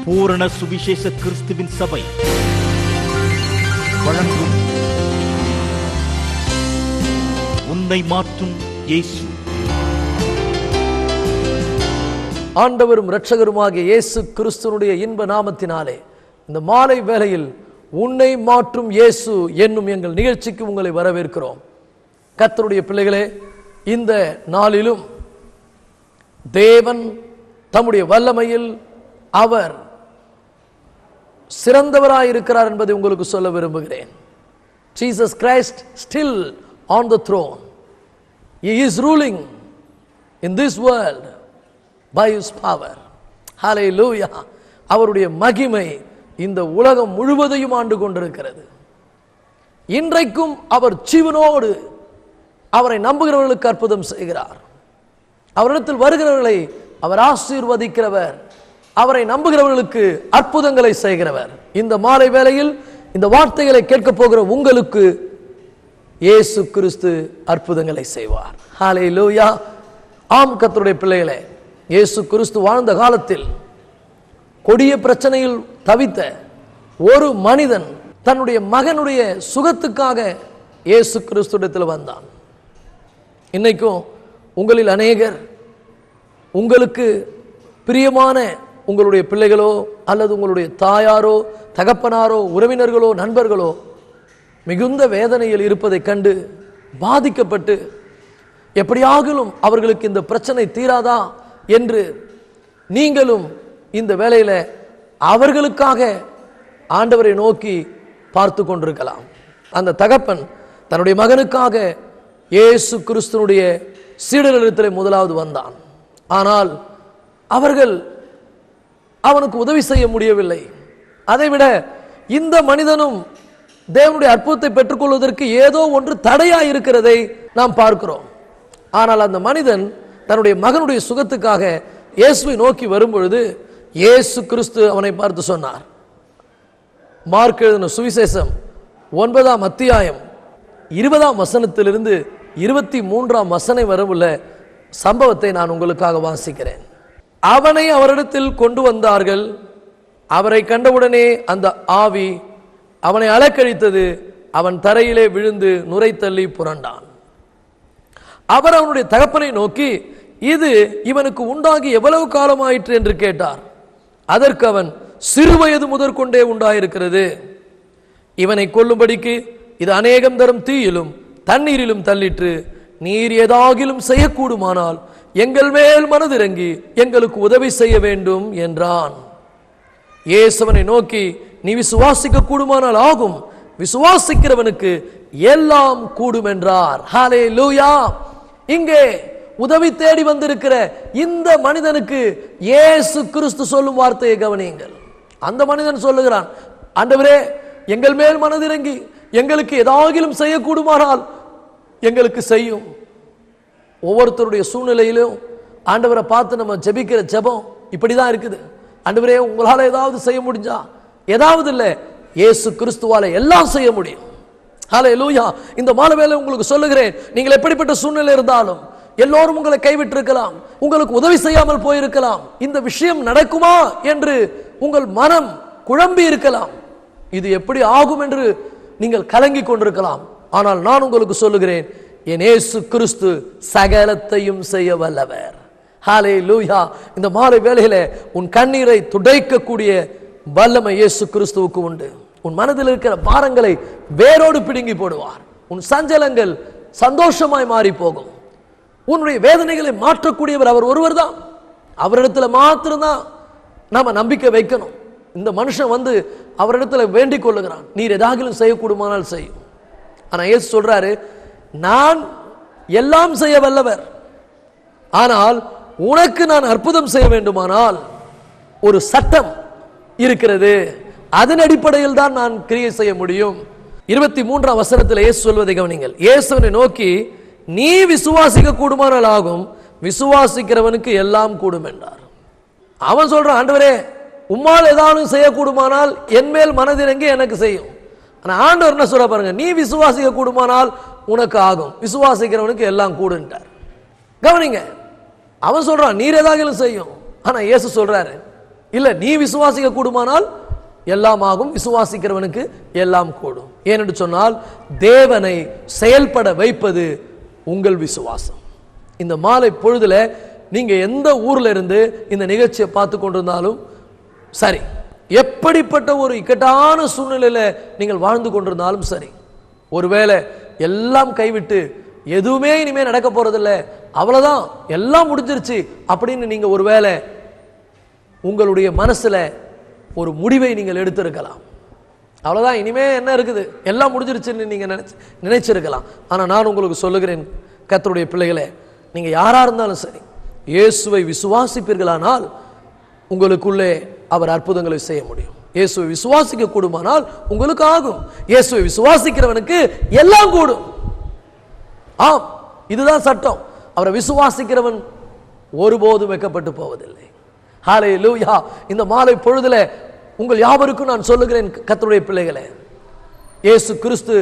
பூரண சுவிசேஷ கிறிஸ்துவின் சபை வழங்கும் உன்னை மாற்றும் இயேசு. ஆண்டவரும் இரட்சகருமாகிய இயேசு கிறிஸ்துவினுடைய இன்ப நாமத்தினாலே இந்த மாலை வேளையில் உன்னை மாற்றும் இயேசு என்னும் எங்கள் நிகழ்ச்சிக்கு உங்களை வரவேற்கிறோம். கர்த்தருடைய பிள்ளைகளே, இந்த நாளிலும் தேவன் தம்முடைய வல்லமையில் அவர் சிறந்தவராயிருக்கிறார் என்பதை உங்களுக்கு சொல்ல விரும்புகிறேன். Jesus Christ still on the throne. He is ruling in this world by his power. Hallelujah. அவருடைய மகிமை இந்த உலகம் முழுவதையும் ஆண்டு கொண்டிருக்கிறது. இன்றைக்கும் அவர் ஜீவனோடு அவரை நம்புகிறவர்களுக்கு அற்புதம் செய்கிறார். அவரிடத்தில் வருகிறவர்களை அவர் ஆசீர்வதிக்கிறவர். அவரை நம்புகிறவர்களுக்கு அற்புதங்களை செய்கிறவர். இந்த மாலை வேளையில் இந்த வார்த்தைகளை கேட்க போகிற உங்களுக்கு இயேசு கிறிஸ்து அற்புதங்களை செய்வார். ஹல்லேலூயா. ஆம் கர்த்தருடைய பிள்ளைகளே, இயேசு கிறிஸ்து வாழ்ந்த காலத்தில் கொடிய பிரச்சனையில் தவித்த ஒரு மனிதன் தன்னுடைய மகனுடைய சுகத்துக்காக இயேசு கிறிஸ்துவிடத்தில் வந்தான். இன்னைக்கும் உங்களில் அநேகர் உங்களுக்கு பிரியமான உங்களுடைய பிள்ளைகளோ அல்லது உங்களுடைய தாயாரோ தகப்பனாரோ உறவினர்களோ நண்பர்களோ மிகுந்த வேதனையில் இருப்பதை கண்டு பாதிக்கப்பட்டு எப்படியாகிலும் அவர்களுக்கு இந்த பிரச்சனை தீராதா என்று நீங்களும் இந்த வேளையில் அவர்களுக்காக ஆண்டவரை நோக்கி பார்த்து கொண்டிருக்கலாம். அந்த தகப்பன் தன்னுடைய மகனுக்காக இயேசு கிறிஸ்துனுடைய சீடர்களிடத்தில் முதலாவது வந்தான். ஆனால் அவர்கள் அவனுக்கு உதவி செய்ய முடியவில்லை. அதைவிட இந்த மனிதனும் தேவனுடைய அற்புதத்தை பெற்றுக்கொள்வதற்கு ஏதோ ஒன்று தடையாக இருக்கிறதை நாம் பார்க்கிறோம். ஆனால் அந்த மனிதன் தன்னுடைய மகனுடைய சுகத்துக்காக இயேசுவை நோக்கி வரும்பொழுது இயேசு கிறிஸ்து அவனை பார்த்து சொன்னார். மார்க் எழுதின சுவிசேஷம் 9ஆம் அத்தியாயம் 20ஆம் வசனத்திலிருந்து 23ஆம் வசனம் வரவுள்ள சம்பவத்தை நான் உங்களுக்காக வாசிக்கிறேன். அவனை அவரிடத்தில் கொண்டு வந்தார்கள். அவரை கண்டவுடனே அந்த ஆவி அவனை அலக்கழித்தது. அவன் தரையிலே விழுந்து நுரை தள்ளி புரண்டான். அவர் அவனுடைய தகப்பனை நோக்கி, இது இவனுக்கு உண்டாகி எவ்வளவு காலமாயிற்று என்று கேட்டார். அதற்கு அவன், சிறுவயது முதற்கொண்டே உண்டாயிருக்கிறது. இவனை கொல்லும்படிக்கு இது அநேகம் தரம் தீயிலும் தண்ணீரிலும் தள்ளிற்று. நீர் ஏதாகிலும் செய்யக்கூடுமானால் எங்கள் மேல் மனதிறங்கி எங்களுக்கு உதவி செய்ய வேண்டும் என்றான். இயேசுவனை நோக்கி, நீ விசுவாசிக்க கூடுமானால் ஆகும், விசுவாசிக்கிறவனுக்கு எல்லாம் கூடும் என்றார். ஹல்லேலூயா. இங்கே உதவி தேடி வந்திருக்கிற இந்த மனிதனுக்கு இயேசு கிறிஸ்து சொல்லும் வார்த்தையை கவனியுங்கள். அந்த மனிதன் சொல்லுகிறான், ஆண்டவரே, எங்கள் மேல் மனதிறங்கி எங்களுக்கு ஏதாகிலும் செய்யக்கூடுமானால் எங்களுக்கு செய்யும். ஒவ்வொருத்தருடைய சூழ்நிலையிலும் ஆண்டவரை பார்த்து நம்ம ஜெபிக்கிற ஜெபம் இப்படிதான் இருக்குது. ஆண்டவரே, உங்களால் ஏதாவது செய்ய முடிஞ்சா, ஏதாவது இல்லை, இயேசு கிறிஸ்துவால எல்லாம் செய்ய முடியும். ஹல்லேலூயா. இந்த மாலை வேளை உங்களுக்கு சொல்லுகிறேன், நீங்கள் எப்படிப்பட்ட சூழ்நிலை இருந்தாலும், எல்லோரும் உங்களை கைவிட்டு இருக்கலாம், உங்களுக்கு உதவி செய்யாமல் போயிருக்கலாம், இந்த விஷயம் நடக்குமா என்று உங்கள் மனம் குழம்பி இருக்கலாம், இது எப்படி ஆகும் என்று நீங்கள் கலங்கி கொண்டிருக்கலாம். ஆனால் நான் உங்களுக்கு சொல்லுகிறேன், என் இயேசு கிறிஸ்து சகலத்தையும் செய்ய வல்லவர். ஹல்லேலூயா. இந்த மாலை வேளையிலே உன் கண்ணீரை துடைக்கக்கூடிய வல்லமை இயேசு கிறிஸ்துவுக்கு உண்டு. உன் மனதில் இருக்கிற பாரங்களை வேரோடு பிடுங்கி போடுவார். உன் சஞ்சலங்கள் சந்தோஷமாய் மாறி போகும். உன்னுடைய வேதனைகளை மாற்றக்கூடியவர் அவர் ஒருவர் தான். அவரிடத்துல மாத்திரம்தான் நாம நம்பிக்கை வைக்கணும். இந்த மனுஷன் வந்து அவரிடத்துல வேண்டிக் கொள்ளுகிறான், நீர் ஏதாகிலும் செய்யக்கூடுமானால் செய்யும். ஆனா இயேசு சொல்றாரு, நான் எல்லாம் செய்ய வல்லவர், ஆனால் உனக்கு நான் அற்புதம் செய்ய வேண்டுமானால் ஒரு சட்டம் இருக்கிறது, அதன் அடிப்படையில் தான் நான் கிரியை செய்ய முடியும். 23ஆம் வசனத்தில் இயேசு சொல்வதை கவனிங்கள். இயேசுவை நோக்கி, நீ விசுவாசிக்க கூடுமானால் ஆகும், விசுவாசிக்கிறவனுக்கு எல்லாம் கூடும் என்றார். அவன் சொல்றான், ஆண்டவரே, உம்மால் ஏதாவது செய்யக்கூடுமானால் என் மேல் மனதிறங்கி எனக்கு செய்யும். ஆனா ஆண்டவர் என்ன சொல்ல பாருங்க, நீ விசுவாசிக்க கூடுமானால் உனக்கு ஆகும், விசுவாசிக்கிறவனுக்கு எல்லாம் கூடுன்றார். கவனிங்க, அவன் சொல்றான் நீர் ஏதாகிலும் செய்யும். ஆனா இயேசு சொல்றாரு, இல்ல, நீ விசுவாசிக்க கூடுமானால் எல்லாம் ஆகும், விசுவாசிக்கிறவனுக்கு எல்லாம் கூடும். ஏனென்று சொன்னால் தேவனை செயல்பட வைப்பது உங்கள் விசுவாசம். இந்த மாலை பொழுதுல நீங்க எந்த ஊர்ல இருந்து இந்த நிகழ்ச்சியை பார்த்து கொண்டிருந்தாலும் சரி, எப்படிப்பட்ட ஒரு இக்கட்டான சூழ்நிலையில நீங்கள் வாழ்ந்து கொண்டிருந்தாலும் சரி, ஒருவேளை எல்லாம் கைவிட்டு எதுவுமே இனிமே நடக்க போறதில்ல, அவ்வளவுதான் எல்லாம் முடிஞ்சிருச்சு அப்படின்னு நீங்க ஒருவேளை உங்களுடைய மனசுல ஒரு முடிவை நீங்கள் எடுத்திருக்கலாம். அவ்வளவுதான், இனிமே என்ன இருக்குது, எல்லாம் முடிஞ்சிருச்சுன்னு நீங்க நினைச்சிருக்கலாம். ஆனா நான் உங்களுக்கு சொல்லுகிறேன், கர்த்தருடைய பிள்ளைகளே, நீங்க யாரா இருந்தாலும் சரி, இயேசுவை விசுவாசிப்பீர்களானால் உங்களுக்குள்ளே அவர் அற்புதங்களை செய்ய முடியும். இயேசுவை விசுவாசிக்க கூடுமானால் உங்களுக்கு ஆகும். இயேசுவை விசுவாசிக்கிறவனுக்கு எல்லாம் கூடும். ஆம், இதுதான் சட்டம். அவரை விசுவாசிக்கிறவன் ஒருபோதும் வெட்கப்பட்டு போவதில்லை. ஹல்லேலூயா. இந்த மாலை பொழுதுல உங்கள் யாவருக்கும் நான் சொல்லுகிறேன், கர்த்தருடைய பிள்ளைகளே, இயேசு கிறிஸ்து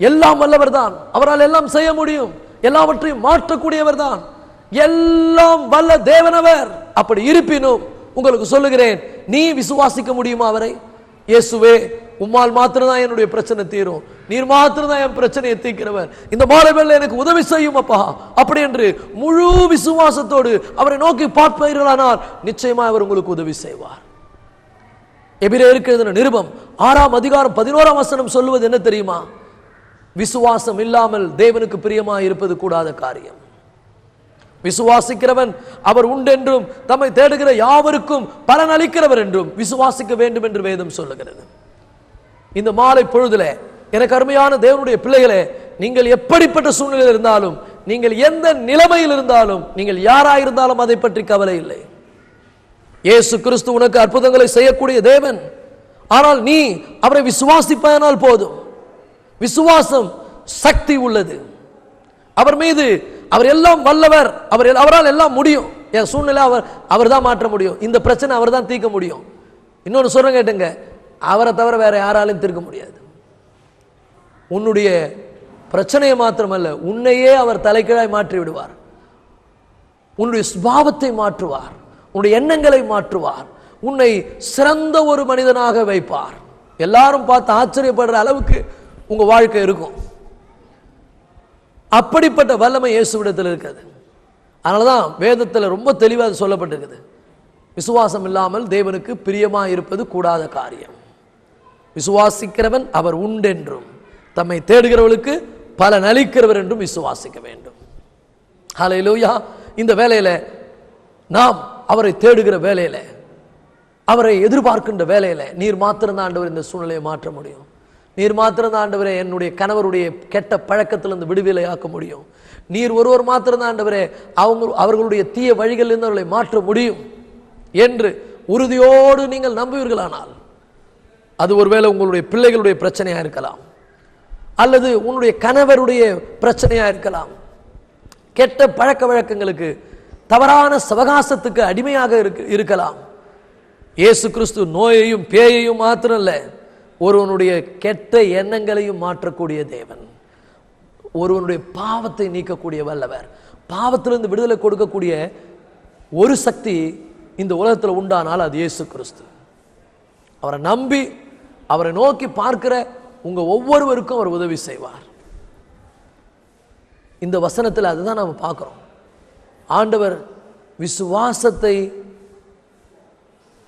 எல்லாம் வல்லவர் தான். அவரால் எல்லாம் செய்ய முடியும். எல்லாவற்றையும் மாற்றக்கூடியவர் தான். எல்லாம் வல்ல தேவனவர். அப்படி இருப்பினும் உங்களுக்கு சொல்லுகிறேன், நீ விசுவாசிக்க முடியுமா அவரை? இயேசுவே, உம்மால் மாத்திரம்தான் என்னுடைய பிரச்சனை தீரும், நீர் மாத்திரம்தான் என் பிரச்சனையை தீர்க்கிறவர், இந்த மாலை வேளையில எனக்கு உதவி செய்யும் அப்பா, அப்படி என்று முழு விசுவாசத்தோடு அவரை நோக்கி பார்ப்பீர்களானால் நிச்சயமா அவர் உங்களுக்கு உதவி செய்வார். எபிரேயருக்கு எழுதின நிருபம் 6ஆம் அதிகாரம் 11ஆம் வசனம் சொல்லுவது என்ன தெரியுமா? விசுவாசம் இல்லாமல் தேவனுக்கு பிரியமாய் இருப்பது கூடாத காரியம். விசுவாசிக்கிறவன் அவர் உண்டென்றும் தம்மை தேடுகிற யாவருக்கும் பலன் அளிக்கிறவர் என்றும் விசுவாசிக்க வேண்டும் என்று வேதம் சொல்லுகிறது. இந்த மாலை பொழுதுல எனக்கு அருமையான தேவனுடைய பிள்ளைகளே, நீங்கள் எப்படிப்பட்ட சூழ்நிலையில் இருந்தாலும், நீங்கள் எந்த நிலைமையில் இருந்தாலும், நீங்கள் யாராயிருந்தாலும் அதை பற்றி கவலை இல்லை. இயேசு கிறிஸ்து உனக்கு அற்புதங்களை செய்யக்கூடிய தேவன். ஆனால் நீ அவரை விசுவாசிப்பானால் போதும். விசுவாசம் சக்தி உள்ளது. அவர் மீது, அவர் எல்லாம் வல்லவர், அவரால் எல்லாம் முடியும். என் சூழ்நிலை அவர் தான் மாற்ற முடியும். இந்த பிரச்சனை அவர் தான் தீர்க்க முடியும். இன்னொன்று சொல்றேன் கேட்டுங்க, அவரை தவிர வேற யாராலும் தீர்க்க முடியாது. உன்னுடைய பிரச்சனையை மாத்திரமல்ல, உன்னையே அவர் தலைகீழாய் மாற்றி விடுவார். உன்னுடைய சுபாவத்தை மாற்றுவார், உன்னுடைய எண்ணங்களை மாற்றுவார், உன்னை சிறந்த ஒரு மனிதனாக வைப்பார். எல்லாரும் பார்த்து ஆச்சரியப்படுற அளவுக்கு உங்க வாழ்க்கை இருக்கும். அப்படிப்பட்ட வல்லமை இயேசுவிடத்தில் இருக்கிறது. அதனாலதான் வேதத்தில் ரொம்ப தெளிவாக சொல்லப்பட்டிருக்குது, விசுவாசம் இல்லாமல் தேவனுக்கு பிரியமா இருப்பது கூடாத காரியம். விசுவாசிக்கிறவன் அவர் உண்டென்றும் தம்மை தேடுகிறவர்களுக்கு பலன் அளிக்கிறவர் என்றும் விசுவாசிக்க வேண்டும். ஹல்லேலூயா. இந்த வேளையில நாம் அவரை தேடுகிற வேளையில, அவரை எதிர்பார்க்கின்ற வேளையில, நீர் மாத்திரம் ஆண்டவர் இந்த சூழ்நிலையை மாற்ற முடியும். நீர் மாத்திரம் ஆண்டவரே என்னுடைய கணவருடைய கெட்ட பழக்கத்திலிருந்து விடுதலை ஆக்க முடியும். நீர் ஒருவர் மாத்திரம் ஆண்டவரே அவர்களுடைய தீய வழிகளிலிருந்து அவர்களை மாற்ற முடியும் என்று உறுதியோடு நீங்கள் நம்புவீர்களானால், அது ஒருவேளை உங்களுடைய பிள்ளைகளுடைய பிரச்சனையா இருக்கலாம், அல்லது உன்னுடைய கணவருடைய பிரச்சனையா இருக்கலாம், கெட்ட பழக்க வழக்கங்களுக்கு, தவறான சவகாசத்துக்கு அடிமையாக இருக்கலாம். இயேசு கிறிஸ்து நோயையும் பேயையும் மாத்திரம் இல்ல, ஒருவனுடைய கெட்ட எண்ணங்களையும் மாற்றக்கூடிய தேவன், ஒருவனுடைய பாவத்தை நீக்கக்கூடிய வல்லவர், பாவத்திலிருந்து விடுதலை கொடுக்கக்கூடிய ஒரு சக்தி இந்த உலகத்தில் உண்டானால் அது இயேசு கிறிஸ்து. அவரை நம்பி அவரை நோக்கி பார்க்கிற உங்க ஒவ்வொருவருக்கும் அவர் உதவி செய்வார். இந்த வசனத்தில் அதுதான் நாம் பார்க்கிறோம். ஆண்டவர் விசுவாசத்தை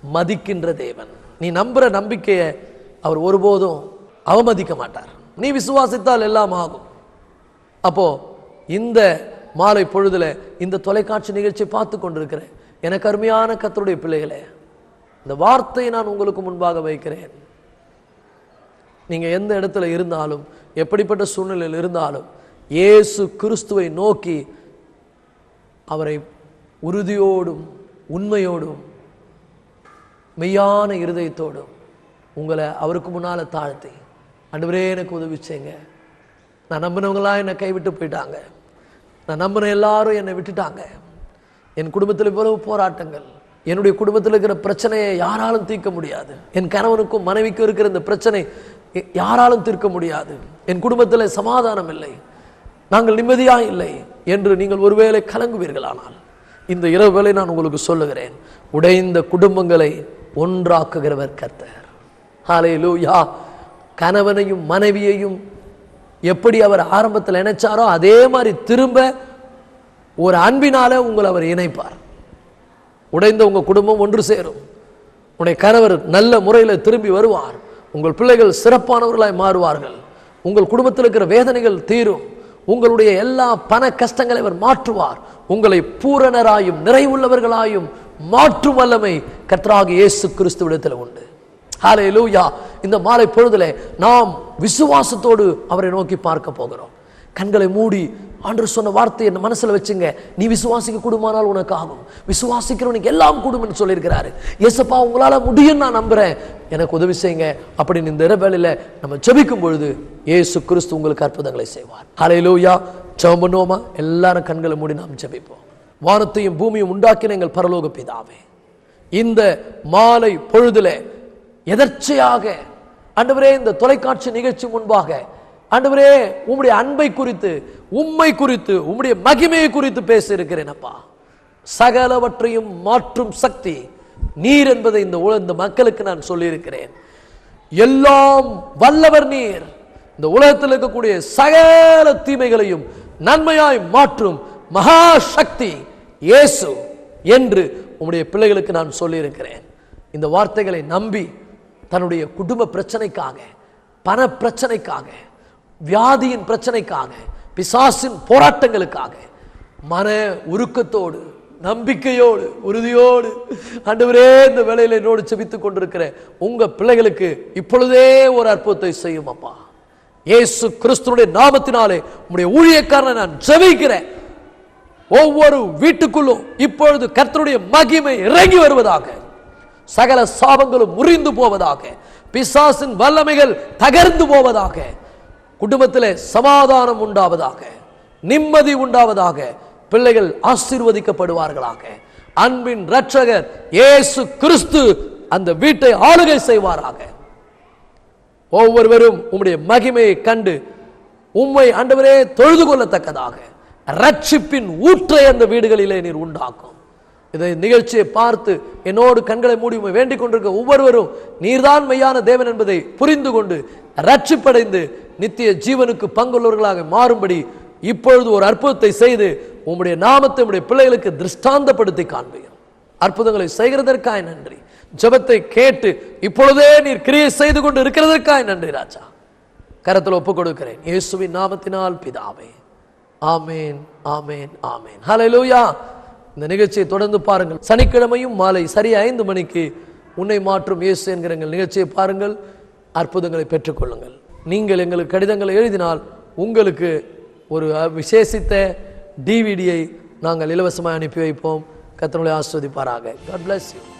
மதிக்கின்ற தேவன். நீ நம்புற நம்பிக்கையை அவர் ஒருபோதும் அவமதிக்க மாட்டார். நீ விசுவாசித்தால் எல்லாம் ஆகும். அப்போ இந்த மாலை பொழுதுல இந்த தொலைக்காட்சி நிகழ்ச்சியை பார்த்து கொண்டிருக்கிற எனக்கு அருமையான கர்த்தருடைய பிள்ளைகளே, இந்த வார்த்தையை நான் உங்களுக்கு முன்பாக வைக்கிறேன். நீங்க எந்த இடத்துல இருந்தாலும், எப்படிப்பட்ட சூழ்நிலையில் இருந்தாலும், இயேசு கிறிஸ்துவை நோக்கி அவரை உறுதியோடும் உண்மையோடும் மெய்யான இருதயத்தோடும் உங்களை அவருக்கு முன்னால தாழ்த்தி, ஆண்டவரே எனக்கு உதவி செய்யுங்க, நான் நம்பினவங்களாம் என்னை கைவிட்டு போயிட்டாங்க, நான் நம்பின எல்லாரும் என்னை விட்டுட்டாங்க, என் குடும்பத்தில் இவ்வளவு போராட்டங்கள், என்னுடைய குடும்பத்தில் இருக்கிற பிரச்சனையை யாராலும் தீர்க்க முடியாது, என் கணவனுக்கும் மனைவிக்கும் இருக்கிற இந்த பிரச்சனை யாராலும் தீர்க்க முடியாது, என் குடும்பத்தில் சமாதானம் இல்லை, நாங்கள் நிம்மதியாக இல்லை என்று நீங்கள் ஒருவேளை கலங்குவீர்களானால், இந்த இரவு வேளை நான் உங்களுக்கு சொல்லுகிறேன், உடைந்த குடும்பங்களை ஒன்றாக்குகிறவர் கர்த்தர். ஹல்லேலூயா. கணவனையும் மனைவியையும் எப்படி அவர் ஆரம்பத்தில் நினைச்சாரோ அதே மாதிரி திரும்ப ஒரு அன்பினால உங்களை அவர் இணைப்பார். உடைந்த உங்க குடும்பம் ஒன்று சேரும். உடைய கணவர் நல்ல முறையில் திரும்பி வருவார். உங்கள் பிள்ளைகள் சிறப்பானவர்களாய் மாறுவார்கள். உங்கள் குடும்பத்தில் இருக்கிற வேதனைகள் தீரும். உங்களுடைய எல்லா பண கஷ்டங்களை அவர் மாற்றுவார். உங்களை பூரணராயும் நிறைவுள்ளவர்களாயும் மாற்றும் வல்லமை கர்த்தராகிய இயேசு கிறிஸ்துவிடத்தில் உண்டு. ஹல்லேலூயா. இந்த மாலை பொழுதிலே நாம் விசுவாசத்தோடு அவரை நோக்கி பார்க்க போகிறோம். கண்களை மூடி ஆண்டவர் சொன்ன வார்த்தை என்ன மனசுல வச்சுங்க. நீ விசுவாசிக்க கூடுமானால் உனக்கு ஆகும், விசுவாசிக்கிறவனுக்கு எல்லாம் கூடும்னு சொல்லியிருக்கிறாரு. ஏசப்பா உங்களால முடியும், நான் நம்புறேன், எனக்கு உதவி செய்யுங்க அப்படின்னு இந்த இரவேளையில நம்ம ஜெபிக்கும் பொழுது இயேசு கிறிஸ்து உங்களுக்கு அற்புதங்களை செய்வார். ஹல்லேலூயா. ஜெபம் பண்ணுவோமா? எல்லாரும் கண்களை மூடி நாம் ஜெபிப்போம். வானத்தையும் பூமியும் உண்டாக்கின எங்கள் பரலோக பிதாவே, இந்த மாலை பொழுதுல எதர்ச்சையாக ஆண்டவரே இந்த தொலைக்காட்சி நிகழ்ச்சி முன்பாக ஆண்டவரே உம்முடைய அன்பை குறித்து, உம்மை குறித்து, உம்முடைய மகிமையை குறித்து பேச இருக்கிறேன் அப்பா. சகலவற்றையும் மாற்றும் சக்தி நீர் என்பதை இந்த மக்களுக்கு நான் சொல்லியிருக்கிறேன். எல்லாம் வல்லவர் நீர். இந்த உலகத்தில் இருக்கக்கூடிய சகல தீமைகளையும் நன்மையாய் மாற்றும் மகா சக்தி இயேசு என்று உம்முடைய பிள்ளைகளுக்கு நான் சொல்லியிருக்கிறேன். இந்த வார்த்தைகளை நம்பி தன்னுடைய குடும்ப பிரச்சனைக்காக, பண பிரச்சனைக்காக, வியாதியின் பிரச்சனைக்காக, பிசாசின் போராட்டங்களுக்காக மன உருக்கத்தோடு, நம்பிக்கையோடு, உறுதியோடு ஆண்டவரே இந்த வேளையில என்னோடு செபித்துக் கொண்டிருக்கிற உங்க பிள்ளைகளுக்கு இப்பொழுதே ஒரு அற்புதத்தை செய்யும் அப்பா. இயேசு கிறிஸ்துவினுடைய நாமத்தினாலே உம்முடைய ஊழியக்காரனை நான் ஜெபிக்கிறேன். ஒவ்வொரு வீட்டுக்குள்ளும் இப்பொழுது கர்த்தருடைய மகிமை இறங்கி வருவதாக, சகல சாபங்களும் முறிந்து போவதாக, பிசாசின் வல்லமைகள் தகர்ந்து போவதாக, குடும்பத்திலே சமாதானம் உண்டாவதாக, நிம்மதி உண்டாவதாக, பிள்ளைகள் ஆசீர்வதிக்கப்படுவார்களாக. அன்பின் இரட்சகர் இயேசு கிறிஸ்து அந்த வீட்டை ஆளுகை செய்வாராக. ஒவ்வொருவரும் உம்முடைய மகிமையை கண்டு உம்மை ஆண்டவரே தொழுது கொள்ளத்தக்கதாக ரட்சிப்பின் ஊற்றை அந்த வீடுகளிலே நீர் உண்டாக்கும். இதை நிகழ்ச்சியை பார்த்து என்னோடு கண்களை மூடி வேண்டிக் கொண்டிருக்க ஒவ்வொருவரும் நீர்தான் மெய்யான தேவன் என்பதை புரிந்து கொண்டு ரட்சிப்படைந்து நித்திய ஜீவனுக்கு பங்குள்ளவர்களாக மாறும்படி இப்பொழுது ஒரு அற்புதத்தை செய்து உம்முடைய நாமத்தை உம்முடைய பிள்ளைகளுக்கு திருஷ்டாந்தப்படுத்தி காண்பீர். அற்புதங்களை செய்கிறதற்காய் நன்றி. ஜெபத்தை கேட்டு இப்பொழுதே நீர் கிரியை செய்து கொண்டு இருக்கிறதற்காய் நன்றி ராஜா. கரத்தில் ஒப்புக் கொடுக்கிறேன் இயேசுவின் நாமத்தினால் பிதாவே. ஆமேன், ஆமேன், ஆமேன். ஹல்லேலூயா. இந்த நிகழ்ச்சியை தொடர்ந்து பாருங்கள். சனிக்கிழமையும் மாலை சரி 5 மணிக்கு உன்னை மாற்றும் இயேசு என்கிற எங்கள் நிகழ்ச்சியை பாருங்கள். அற்புதங்களை பெற்றுக்கொள்ளுங்கள். நீங்கள் எங்களுக்கு கடிதங்களை எழுதினால் உங்களுக்கு ஒரு விசேஷித்த டிவிடியை நாங்கள் இலவசமாக அனுப்பி வைப்போம். கர்த்தர் உங்களை ஆசீர்வதிப்பாராக. God bless you.